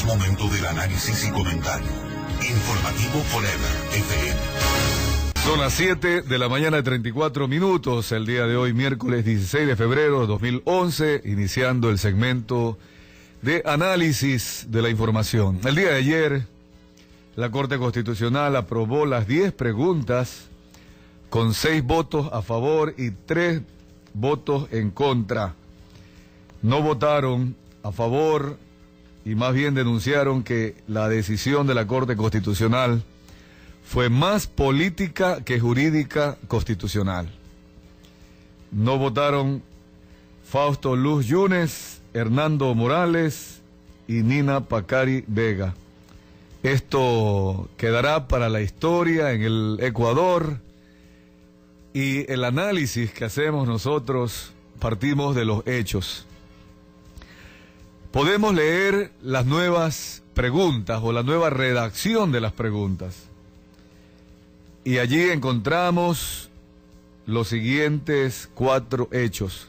Es momento del análisis y comentario. Informativo Forever FM. Son las 7 de la mañana, 34 minutos, el día de hoy, miércoles 16 de febrero de 2011, iniciando el segmento de análisis de la información. El día de ayer, la Corte Constitucional aprobó las 10 preguntas con 6 votos a favor y 3 votos en contra. No votaron a favor y más bien denunciaron que la decisión de la Corte Constitucional fue más política que jurídica constitucional. No votaron Fausto Luz Yunes, Hernando Morales y Nina Pacari Vega. Esto quedará para la historia en el Ecuador, y el análisis que hacemos nosotros partimos de los hechos. Podemos leer las nuevas preguntas o la nueva redacción de las preguntas. Y allí encontramos los siguientes 4 hechos.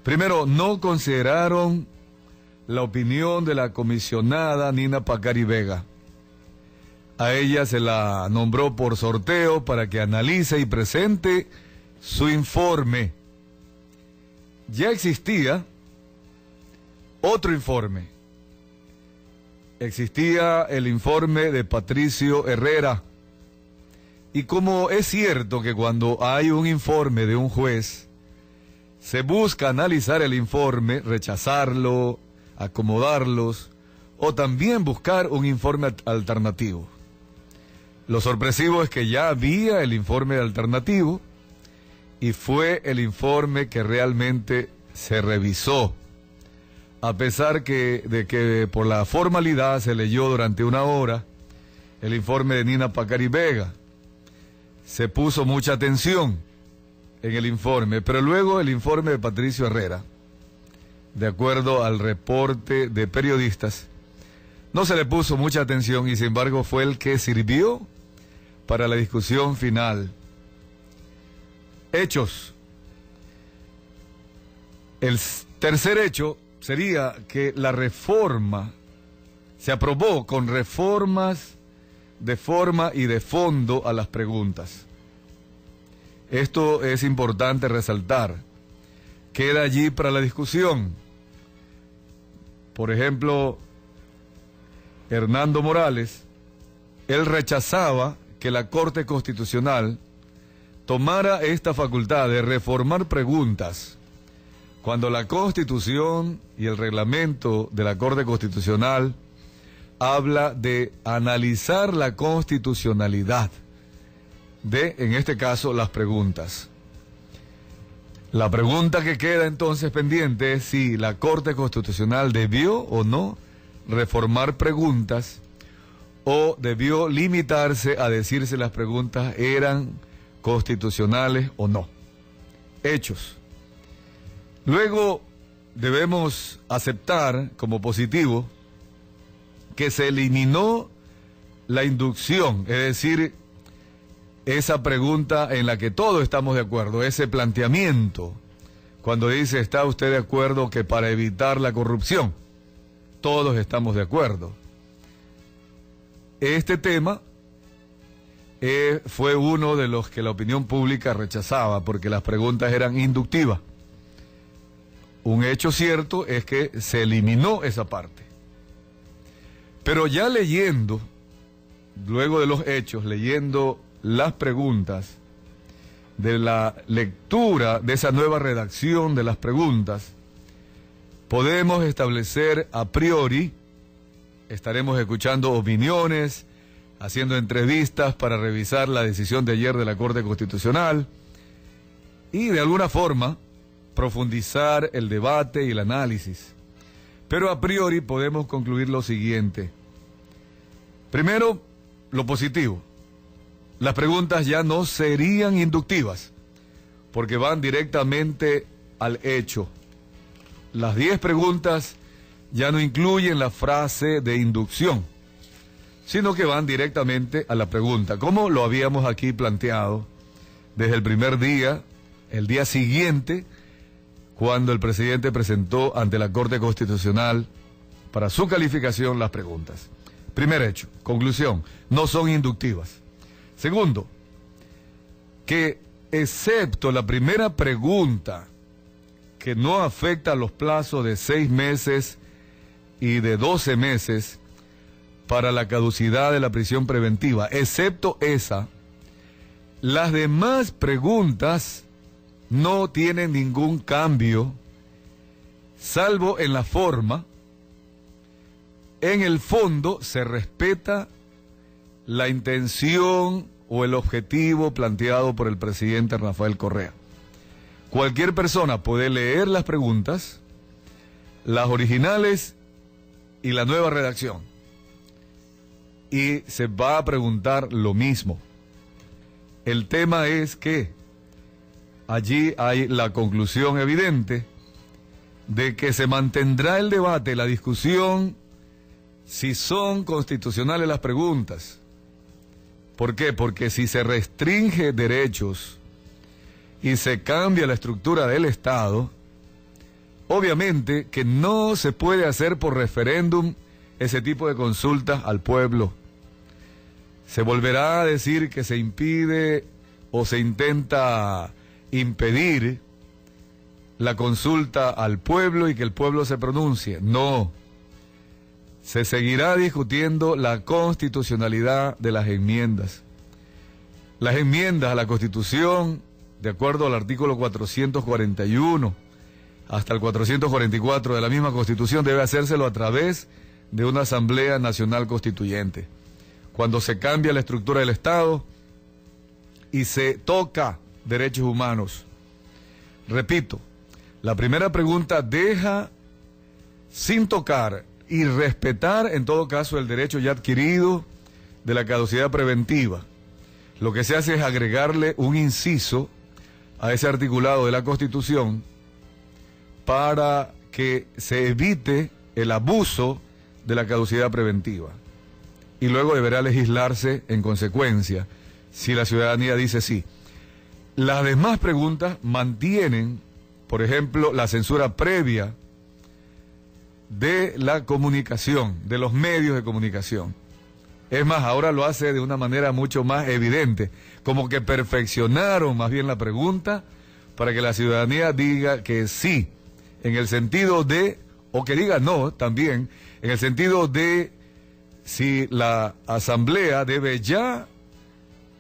Primero, no consideraron la opinión de la comisionada Nina Pacari Vega. A ella se la nombró por sorteo para que analice y presente su informe. Ya existía otro informe. Existía el informe de Patricio Herrera. Y como es cierto que cuando hay un informe de un juez, se busca analizar el informe, rechazarlo, acomodarlos, o también buscar un informe alternativo. Lo sorpresivo es que ya había el informe alternativo y fue el informe que realmente se revisó. A pesar de que por la formalidad se leyó durante 1 hora el informe de Nina Pacari Vega. Se puso mucha atención en el informe, pero luego el informe de Patricio Herrera, de acuerdo al reporte de periodistas, no se le puso mucha atención y sin embargo fue el que sirvió para la discusión final. Hechos. El tercer hecho sería que la reforma se aprobó con reformas de forma y de fondo a las preguntas. Esto es importante resaltar. Queda allí para la discusión. Por ejemplo, Hernando Morales, él rechazaba que la Corte Constitucional tomara esta facultad de reformar preguntas cuando la Constitución y el reglamento de la Corte Constitucional habla de analizar la constitucionalidad de, en este caso, las preguntas. La pregunta que queda entonces pendiente es si la Corte Constitucional debió o no reformar preguntas o debió limitarse a decir si las preguntas eran constitucionales o no. Hechos. Luego debemos aceptar como positivo que se eliminó la inducción, es decir, esa pregunta en la que todos estamos de acuerdo, ese planteamiento, cuando dice, ¿está usted de acuerdo que para evitar la corrupción? Todos estamos de acuerdo. Este tema fue uno de los que la opinión pública rechazaba, porque las preguntas eran inductivas. Un hecho cierto es que se eliminó esa parte. Pero ya leyendo, luego de los hechos, leyendo las preguntas, de la lectura de esa nueva redacción de las preguntas, podemos establecer a priori, estaremos escuchando opiniones, haciendo entrevistas para revisar la decisión de ayer de la Corte Constitucional y de alguna forma profundizar el debate y el análisis. Pero a priori podemos concluir lo siguiente. Primero, lo positivo. Las preguntas ya no serían inductivas, porque van directamente al hecho. Las 10 preguntas ya no incluyen la frase de inducción, sino que van directamente a la pregunta, como lo habíamos aquí planteado desde el primer día, el día siguiente, cuando el presidente presentó ante la Corte Constitucional para su calificación las preguntas. Primer hecho, conclusión, no son inductivas. Segundo, que excepto la primera pregunta, que no afecta a los plazos de 6 meses y de 12 meses para la caducidad de la prisión preventiva, excepto esa, las demás preguntas no tienen ningún cambio, salvo en la forma. En el fondo se respeta la intención o el objetivo planteado por el presidente Rafael Correa. Cualquier persona puede leer las preguntas, las originales y la nueva redacción, y se va a preguntar lo mismo. El tema es que allí hay la conclusión evidente de que se mantendrá el debate, la discusión, si son constitucionales las preguntas. ¿Por qué? Porque si se restringe derechos y se cambia la estructura del Estado, obviamente que no se puede hacer por referéndum ese tipo de consultas al pueblo. Se volverá a decir que se impide o se intenta impedir la consulta al pueblo y que el pueblo se pronuncie. No. Se seguirá discutiendo la constitucionalidad de las enmiendas. Las enmiendas a la Constitución, de acuerdo al artículo 441 hasta el 444 de la misma Constitución, debe hacérselo a través de una Asamblea Nacional Constituyente. Cuando se cambia la estructura del Estado y se toca derechos humanos. Repito, la primera pregunta deja sin tocar y respetar en todo caso el derecho ya adquirido de la caducidad preventiva. Lo que se hace es agregarle un inciso a ese articulado de la Constitución para que se evite el abuso de la caducidad preventiva. Y luego deberá legislarse en consecuencia, si la ciudadanía dice sí. Las demás preguntas mantienen, por ejemplo, la censura previa de la comunicación, de los medios de comunicación. Es más, ahora lo hace de una manera mucho más evidente, como que perfeccionaron más bien la pregunta para que la ciudadanía diga que sí, en el sentido de, o que diga no también, en el sentido de si la Asamblea debe ya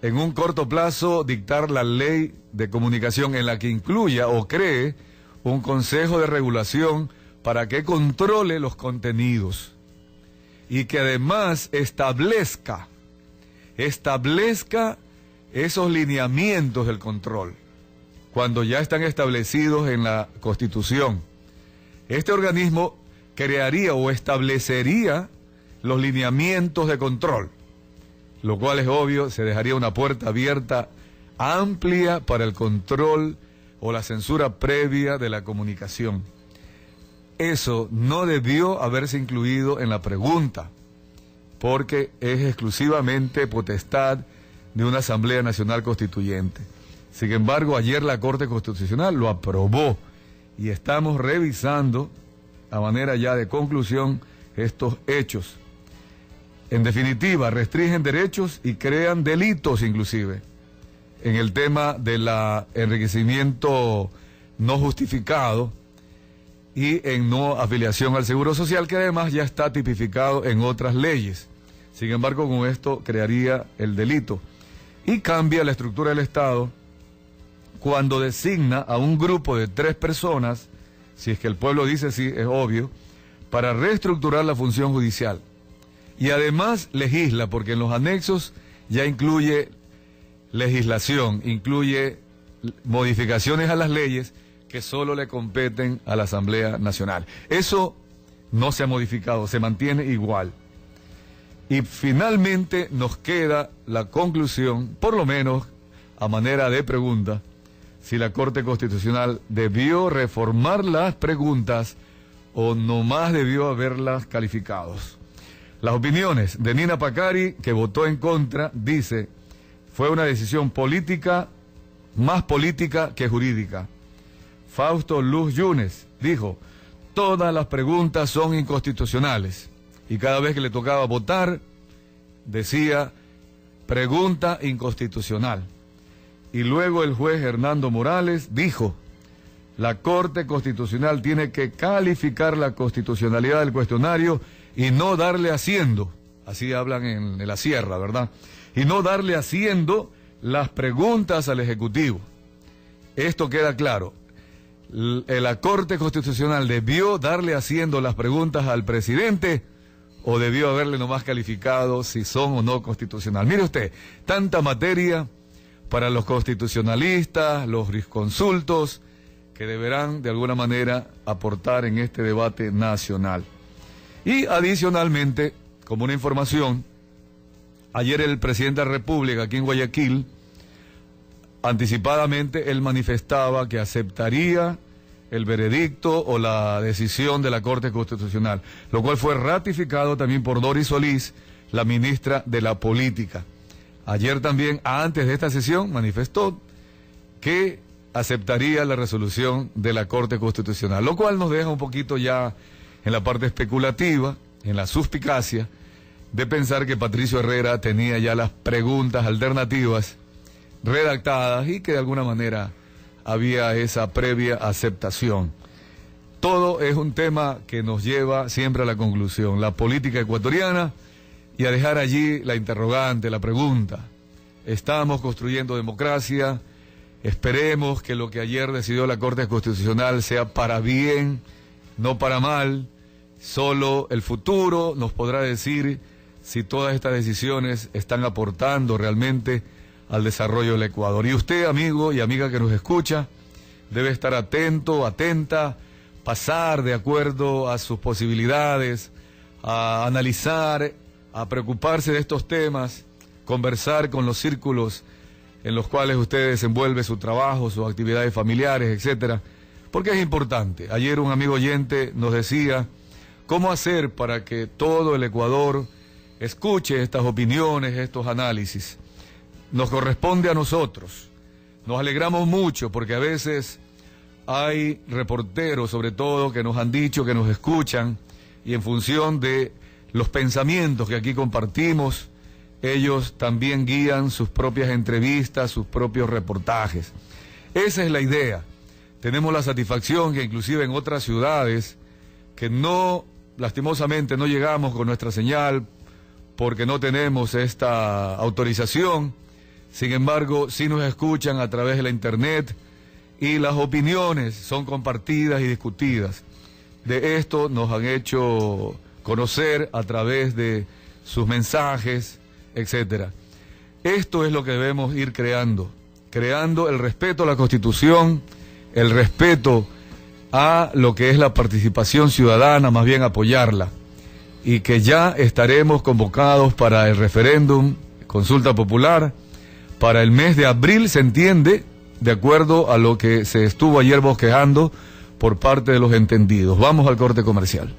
en un corto plazo dictar la ley de comunicación en la que incluya o cree un consejo de regulación para que controle los contenidos y que además establezca esos lineamientos del control cuando ya están establecidos en la Constitución. Este organismo crearía o establecería los lineamientos de control, lo cual es obvio, se dejaría una puerta abierta amplia para el control o la censura previa de la comunicación. Eso no debió haberse incluido en la pregunta, porque es exclusivamente potestad de una Asamblea Nacional Constituyente. Sin embargo, ayer la Corte Constitucional lo aprobó y estamos revisando, a manera ya de conclusión, estos hechos. En definitiva, restringen derechos y crean delitos inclusive en el tema del enriquecimiento no justificado y en no afiliación al Seguro Social, que además ya está tipificado en otras leyes. Sin embargo, con esto crearía el delito y cambia la estructura del Estado cuando designa a un grupo de 3 personas, si es que el pueblo dice sí, es obvio, para reestructurar la función judicial. Y además legisla, porque en los anexos ya incluye legislación, incluye modificaciones a las leyes que solo le competen a la Asamblea Nacional. Eso no se ha modificado, se mantiene igual. Y finalmente nos queda la conclusión, por lo menos a manera de pregunta, si la Corte Constitucional debió reformar las preguntas o nomás debió haberlas calificado. Las opiniones de Nina Pacari, que votó en contra, dice, fue una decisión política, más política que jurídica. Fausto Luz Yunes dijo, todas las preguntas son inconstitucionales. Y cada vez que le tocaba votar, decía, pregunta inconstitucional. Y luego el juez Hernando Morales dijo, la Corte Constitucional tiene que calificar la constitucionalidad del cuestionario y no darle asiento, así hablan en la sierra, ¿verdad? Y no darle asiento las preguntas al Ejecutivo. Esto queda claro. La Corte Constitucional debió darle asiento las preguntas al presidente o debió haberle nomás calificado si son o no constitucional. Mire usted, tanta materia para los constitucionalistas, los jurisconsultos, que deberán de alguna manera aportar en este debate nacional. Y adicionalmente, como una información, ayer el presidente de la República aquí en Guayaquil, anticipadamente él manifestaba que aceptaría el veredicto o la decisión de la Corte Constitucional, lo cual fue ratificado también por Doris Solís, la ministra de la Política. Ayer también, antes de esta sesión, manifestó que aceptaría la resolución de la Corte Constitucional, lo cual nos deja un poquito ya en la parte especulativa, en la suspicacia, de pensar que Patricio Herrera tenía ya las preguntas alternativas redactadas y que de alguna manera había esa previa aceptación. Todo es un tema que nos lleva siempre a la conclusión, la política ecuatoriana, y a dejar allí la interrogante, la pregunta. ¿Estamos construyendo democracia? Esperemos que lo que ayer decidió la Corte Constitucional sea para bien, no para mal. Solo el futuro nos podrá decir si todas estas decisiones están aportando realmente al desarrollo del Ecuador. Y usted, amigo y amiga que nos escucha, debe estar atento, atenta, pasar de acuerdo a sus posibilidades, a analizar, a preocuparse de estos temas, conversar con los círculos en los cuales usted desenvuelve su trabajo, sus actividades familiares, etcétera, porque es importante. Ayer un amigo oyente nos decía cómo hacer para que todo el Ecuador escuche estas opiniones, estos análisis. Nos corresponde a nosotros. Nos alegramos mucho porque a veces hay reporteros, sobre todo, que nos han dicho que nos escuchan y en función de los pensamientos que aquí compartimos, ellos también guían sus propias entrevistas, sus propios reportajes. Esa es la idea. Tenemos la satisfacción que inclusive en otras ciudades que no, lastimosamente, no llegamos con nuestra señal porque no tenemos esta autorización. Sin embargo, sí nos escuchan a través de la internet y las opiniones son compartidas y discutidas. De esto nos han hecho conocer a través de sus mensajes, etcétera. Esto es lo que debemos ir creando el respeto a la Constitución, el respeto a lo que es la participación ciudadana, más bien apoyarla, y que ya estaremos convocados para el referéndum, consulta popular, para el mes de abril, se entiende, de acuerdo a lo que se estuvo ayer bosquejando por parte de los entendidos. Vamos al corte comercial.